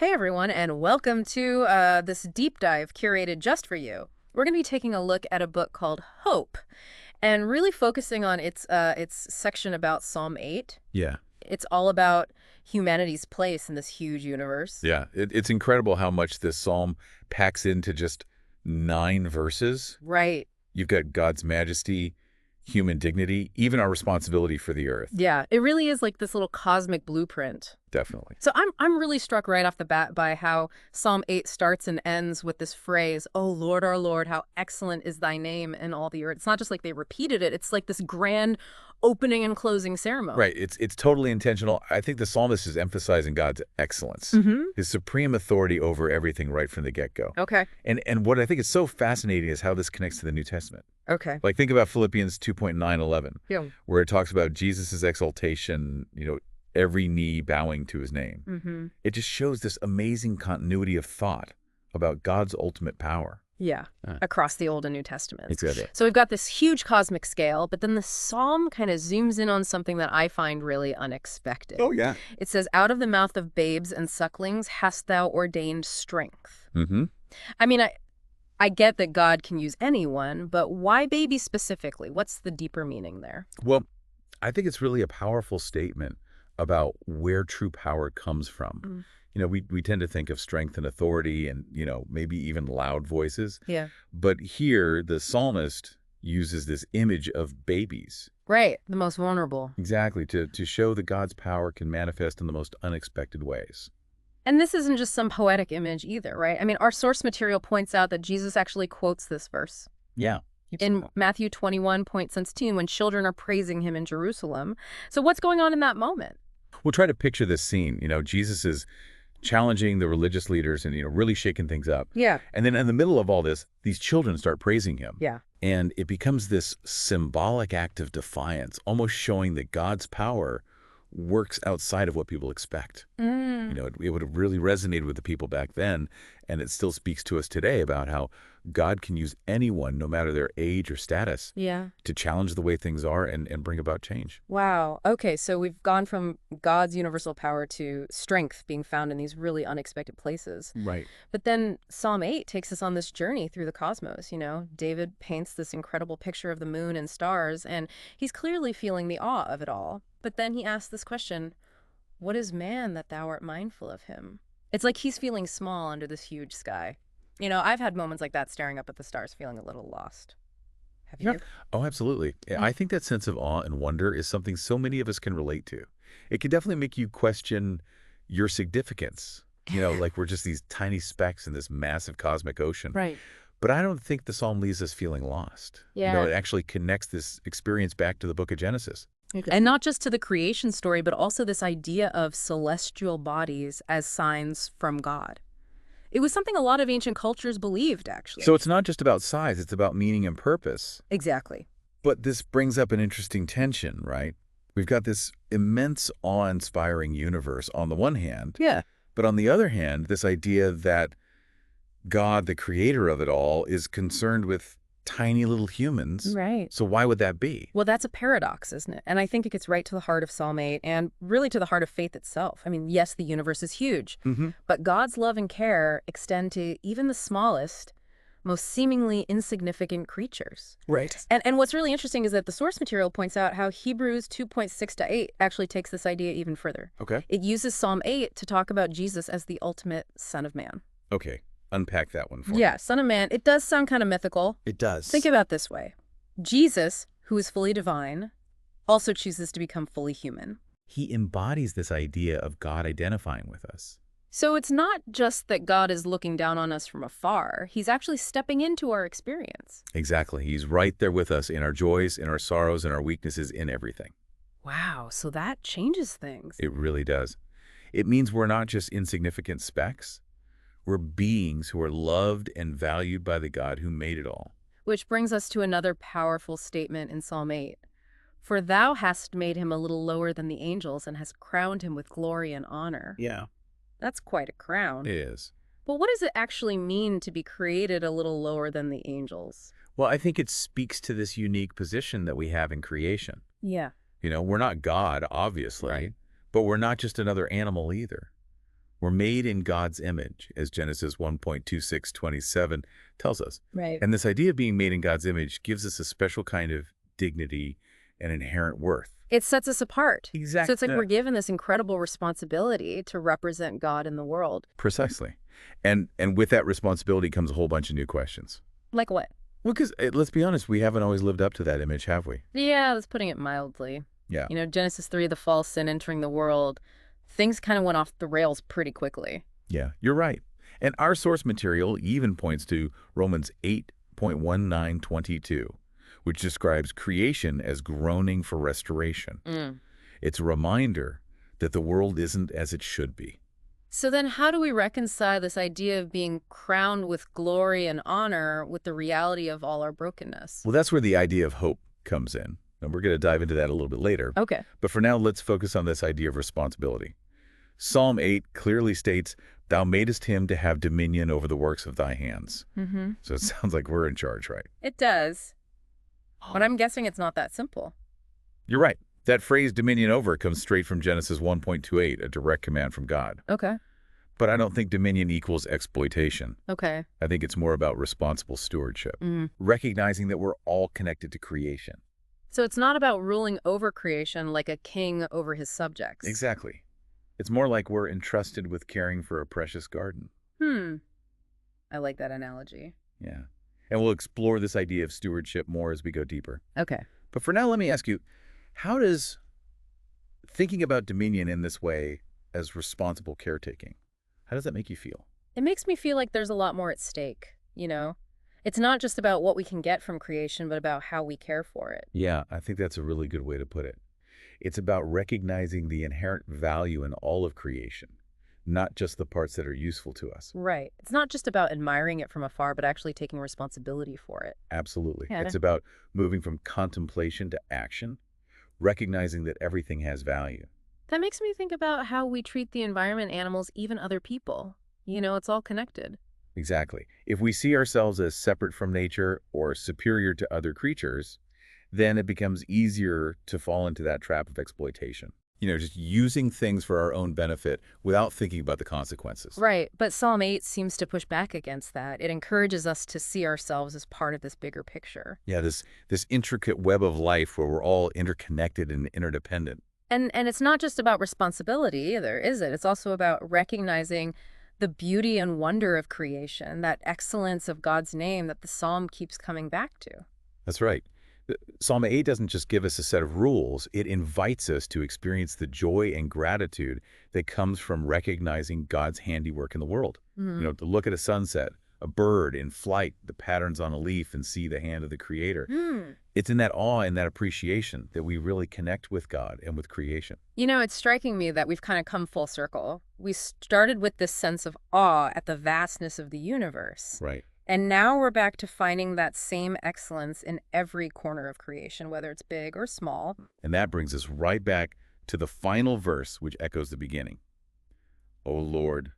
Hey everyone, and welcome to this deep dive curated just for you. We're going to be taking a look at a book called Hope, and really focusing on its section about Psalm 8. Yeah. It's all about humanity's place in this huge universe. Yeah. It's incredible how much this psalm packs into just 9 verses. Right. You've got God's majesty, human dignity, even our responsibility for the earth. Yeah, it really is like this little cosmic blueprint. Definitely. So I'm really struck right off the bat by how Psalm 8 starts and ends with this phrase, "Oh Lord, our Lord, how excellent is thy name in all the earth." It's not just like they repeated it. It's like this grand opening and closing ceremony. Right. It's totally intentional. I think the psalmist is emphasizing God's excellence, his supreme authority over everything right from the get-go. Okay. And what I think is so fascinating is how this connects to the New Testament. Okay. Like, think about Philippians 2:9-11, Yeah. where it talks about Jesus' exaltation, every knee bowing to his name. It just shows this amazing continuity of thought about God's ultimate power. Yeah, across the Old and New Testaments. Exactly. So we've got this huge cosmic scale, but then the psalm kind of zooms in on something that I find really unexpected. Oh, yeah. It says, "Out of the mouth of babes and sucklings hast thou ordained strength." I mean, I get that God can use anyone, but why babies specifically? What's the deeper meaning there? Well, I think it's really a powerful statement about where true power comes from. We tend to think of strength and authority and, maybe even loud voices. Yeah. But here, the psalmist uses this image of babies. Right, the most vulnerable. Exactly, to show that God's power can manifest in the most unexpected ways. And this isn't just some poetic image either, right? I mean, our source material points out that Jesus actually quotes this verse. Yeah. In Matthew 21:17, when children are praising him in Jerusalem. So what's going on in that moment? We'll try to picture this scene. Jesus is challenging the religious leaders and, really shaking things up. Yeah. And then in the middle of all this, these children start praising him. Yeah. And it becomes this symbolic act of defiance, almost showing that God's power works outside of what people expect. It would have really resonated with the people back then, and it still speaks to us today about how God can use anyone, no matter their age or status, to challenge the way things are and bring about change. Wow. Okay, so we've gone from God's universal power to strength being found in these really unexpected places. Right. But then Psalm 8 takes us on this journey through the cosmos. David paints this incredible picture of the moon and stars, and he's clearly feeling the awe of it all. But then he asks this question, "What is man that thou art mindful of him?" It's like he's feeling small under this huge sky. I've had moments like that staring up at the stars, feeling a little lost. Have you? Oh, absolutely. I think that sense of awe and wonder is something so many of us can relate to. It can definitely make you question your significance. Like we're just these tiny specks in this massive cosmic ocean. Right. But I don't think the psalm leaves us feeling lost. Yeah. It actually connects this experience back to the book of Genesis. And not just to the creation story, but also this idea of celestial bodies as signs from God. It was something a lot of ancient cultures believed, actually. So it's not just about size, it's about meaning and purpose. Exactly. But this brings up an interesting tension, right? We've got this immense awe-inspiring universe on the one hand. Yeah. But on the other hand, this idea that God, the creator of it all, is concerned with tiny little humans. Right. So why would that be? Well, that's a paradox, isn't it? And I think it gets right to the heart of Psalm 8 and really to the heart of faith itself. I mean, yes, the universe is huge, but God's love and care extend to even the smallest, most seemingly insignificant creatures. Right. And what's really interesting is that the source material points out how Hebrews 2:6-8 actually takes this idea even further. Okay. It uses Psalm 8 to talk about Jesus as the ultimate Son of Man. Okay. Unpack that one for me. Yeah, Son of Man. It does sound kind of mythical. It does. Think about it this way. Jesus, who is fully divine, also chooses to become fully human. He embodies this idea of God identifying with us. So it's not just that God is looking down on us from afar. He's actually stepping into our experience. Exactly. He's right there with us in our joys, in our sorrows, in our weaknesses, in everything. Wow, so that changes things. It really does. It means we're not just insignificant specks. We're beings who are loved and valued by the God who made it all. Which brings us to another powerful statement in Psalm 8. "For thou hast made him a little lower than the angels and hast crowned him with glory and honor." Yeah. That's quite a crown. It is. But what does it actually mean to be created a little lower than the angels? Well, I think it speaks to this unique position that we have in creation. Yeah. We're not God, obviously, Right. but we're not just another animal either. We're made in God's image, as Genesis 1:26-27 tells us. Right. And this idea of being made in God's image gives us a special kind of dignity and inherent worth. It sets us apart. So it's like Exactly. we're given this incredible responsibility to represent God in the world. Precisely. And with that responsibility comes a whole bunch of new questions. Like what? Well, because let's be honest, we haven't always lived up to that image, have we? Yeah, that's putting it mildly. Yeah. Genesis 3, the fall sin entering the world, things kind of went off the rails pretty quickly. Yeah, you're right. And our source material even points to Romans 8:19-22, which describes creation as groaning for restoration. It's a reminder that the world isn't as it should be. So then how do we reconcile this idea of being crowned with glory and honor with the reality of all our brokenness? Well, that's where the idea of hope comes in. And we're going to dive into that a little bit later. Okay. But for now, let's focus on this idea of responsibility. Psalm 8 clearly states, "Thou madest him to have dominion over the works of thy hands." So it sounds like we're in charge, right? It does. But I'm guessing it's not that simple. You're right. That phrase dominion over comes straight from Genesis 1:28, a direct command from God. Okay. But I don't think dominion equals exploitation. Okay. I think it's more about responsible stewardship, recognizing that we're all connected to creation. So it's not about ruling over creation like a king over his subjects. Exactly. It's more like we're entrusted with caring for a precious garden. I like that analogy. Yeah. And we'll explore this idea of stewardship more as we go deeper. Okay. But for now, let me ask you, how does thinking about dominion in this way as responsible caretaking, how does that make you feel? It makes me feel like there's a lot more at stake. It's not just about what we can get from creation, but about how we care for it. Yeah, I think that's a really good way to put it. It's about recognizing the inherent value in all of creation, not just the parts that are useful to us. Right. It's not just about admiring it from afar, but actually taking responsibility for it. Absolutely. Yeah. It's about moving from contemplation to action, recognizing that everything has value. That makes me think about how we treat the environment, animals, even other people. It's all connected. Exactly. If we see ourselves as separate from nature or superior to other creatures, then it becomes easier to fall into that trap of exploitation. Just using things for our own benefit without thinking about the consequences. Right. But Psalm 8 seems to push back against that. It encourages us to see ourselves as part of this bigger picture. Yeah, this intricate web of life where we're all interconnected and interdependent. And it's not just about responsibility either, is it? It's also about recognizing the beauty and wonder of creation, that excellence of God's name that the psalm keeps coming back to. That's right. Psalm 8 doesn't just give us a set of rules. It invites us to experience the joy and gratitude that comes from recognizing God's handiwork in the world. To look at a sunset, a bird in flight, the patterns on a leaf, and see the hand of the Creator. It's in that awe and that appreciation that we really connect with God and with creation. It's striking me that we've kind of come full circle. We started with this sense of awe at the vastness of the universe. Right. And now we're back to finding that same excellence in every corner of creation, whether it's big or small. And that brings us right back to the final verse, which echoes the beginning. O Lord,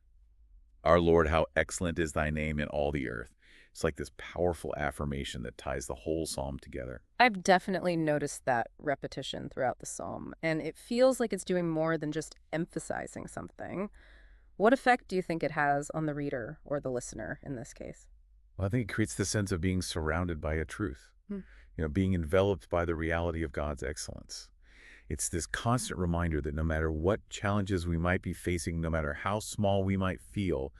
our Lord, how excellent is thy name in all the earth. It's like this powerful affirmation that ties the whole psalm together. I've definitely noticed that repetition throughout the psalm, and it feels like it's doing more than just emphasizing something. What effect do you think it has on the reader or the listener in this case? Well, I think it creates the sense of being surrounded by a truth, being enveloped by the reality of God's excellence. It's this constant reminder that no matter what challenges we might be facing, no matter how small we might feel,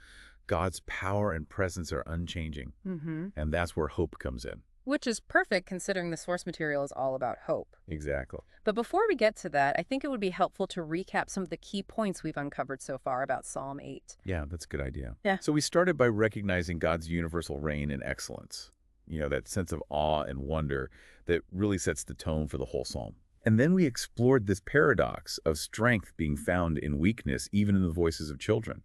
God's power and presence are unchanging. And that's where hope comes in. Which is perfect considering the source material is all about hope. Exactly. But before we get to that, I think it would be helpful to recap some of the key points we've uncovered so far about Psalm 8. Yeah, that's a good idea. Yeah. So we started by recognizing God's universal reign and excellence. That sense of awe and wonder that really sets the tone for the whole psalm. And then we explored this paradox of strength being found in weakness, even in the voices of children.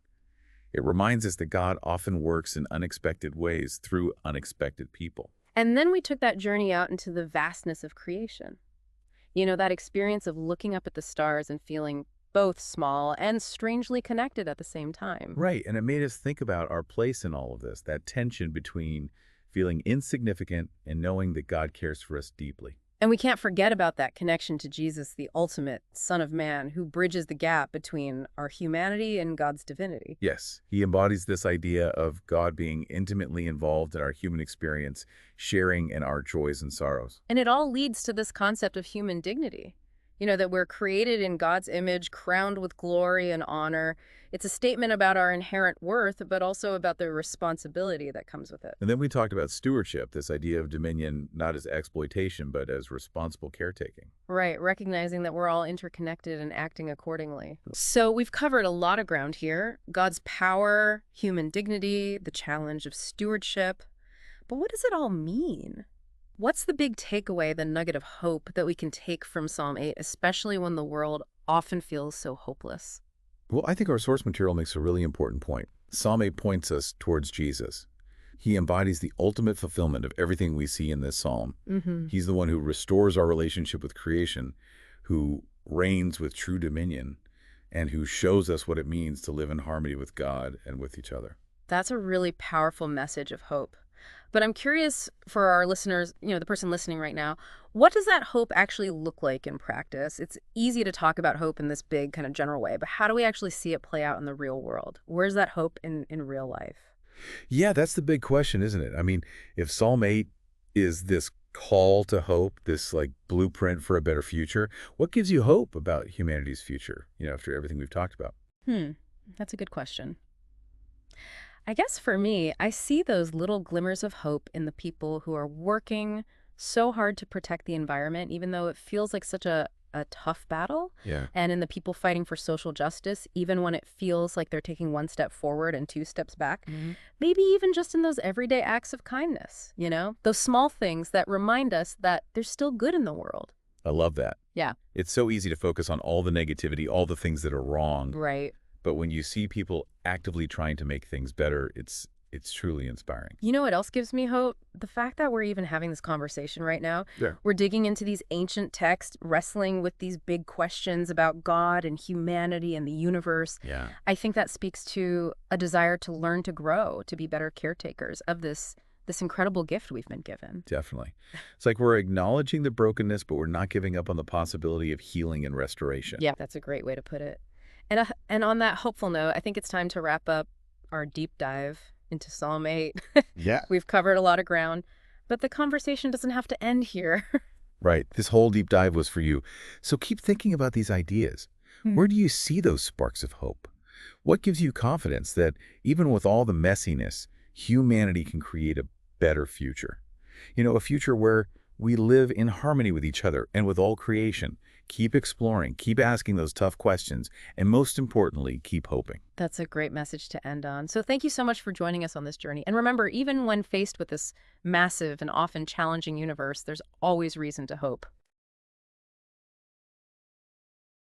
It reminds us that God often works in unexpected ways through unexpected people. And then we took that journey out into the vastness of creation. That experience of looking up at the stars and feeling both small and strangely connected at the same time. Right, and it made us think about our place in all of this, that tension between feeling insignificant and knowing that God cares for us deeply. And we can't forget about that connection to Jesus, the ultimate Son of Man, who bridges the gap between our humanity and God's divinity. Yes, he embodies this idea of God being intimately involved in our human experience, sharing in our joys and sorrows. And it all leads to this concept of human dignity. That we're created in God's image, crowned with glory and honor. It's a statement about our inherent worth, but also about the responsibility that comes with it. And then we talked about stewardship, this idea of dominion not as exploitation, but as responsible caretaking. Right, recognizing that we're all interconnected and acting accordingly. So we've covered a lot of ground here. God's power, human dignity, the challenge of stewardship. But what does it all mean? What's the big takeaway, the nugget of hope that we can take from Psalm 8, especially when the world often feels so hopeless? Well, I think our source material makes a really important point. Psalm 8 points us towards Jesus. He embodies the ultimate fulfillment of everything we see in this psalm. He's the one who restores our relationship with creation, who reigns with true dominion, and who shows us what it means to live in harmony with God and with each other. That's a really powerful message of hope. But I'm curious for our listeners, the person listening right now, what does that hope actually look like in practice? It's easy to talk about hope in this big kind of general way, but how do we actually see it play out in the real world? Where's that hope in real life? Yeah, that's the big question, isn't it? I mean, if Psalm 8 is this call to hope, this like blueprint for a better future, what gives you hope about humanity's future, after everything we've talked about? That's a good question. I guess for me, I see those little glimmers of hope in the people who are working so hard to protect the environment, even though it feels like such a tough battle. Yeah. And in the people fighting for social justice, even when it feels like they're taking one step forward and two steps back. Maybe even just in those everyday acts of kindness, those small things that remind us that there's still good in the world. I love that. Yeah. It's so easy to focus on all the negativity, all the things that are wrong. Right. But when you see people actively trying to make things better, it's truly inspiring. You know what else gives me hope? The fact that we're even having this conversation right now. Yeah. We're digging into these ancient texts, wrestling with these big questions about God and humanity and the universe. Yeah. I think that speaks to a desire to learn to grow, to be better caretakers of this incredible gift we've been given. Definitely. It's like we're acknowledging the brokenness, but we're not giving up on the possibility of healing and restoration. Yeah, that's a great way to put it. And on that hopeful note, I think it's time to wrap up our deep dive into Psalm 8. Yeah. We've covered a lot of ground, but the conversation doesn't have to end here. Right. This whole deep dive was for you. So keep thinking about these ideas. Where do you see those sparks of hope? What gives you confidence that even with all the messiness, humanity can create a better future? A future where we live in harmony with each other and with all creation. Keep exploring, keep asking those tough questions, and most importantly, keep hoping. That's a great message to end on. So thank you so much for joining us on this journey. And remember, even when faced with this massive and often challenging universe, there's always reason to hope.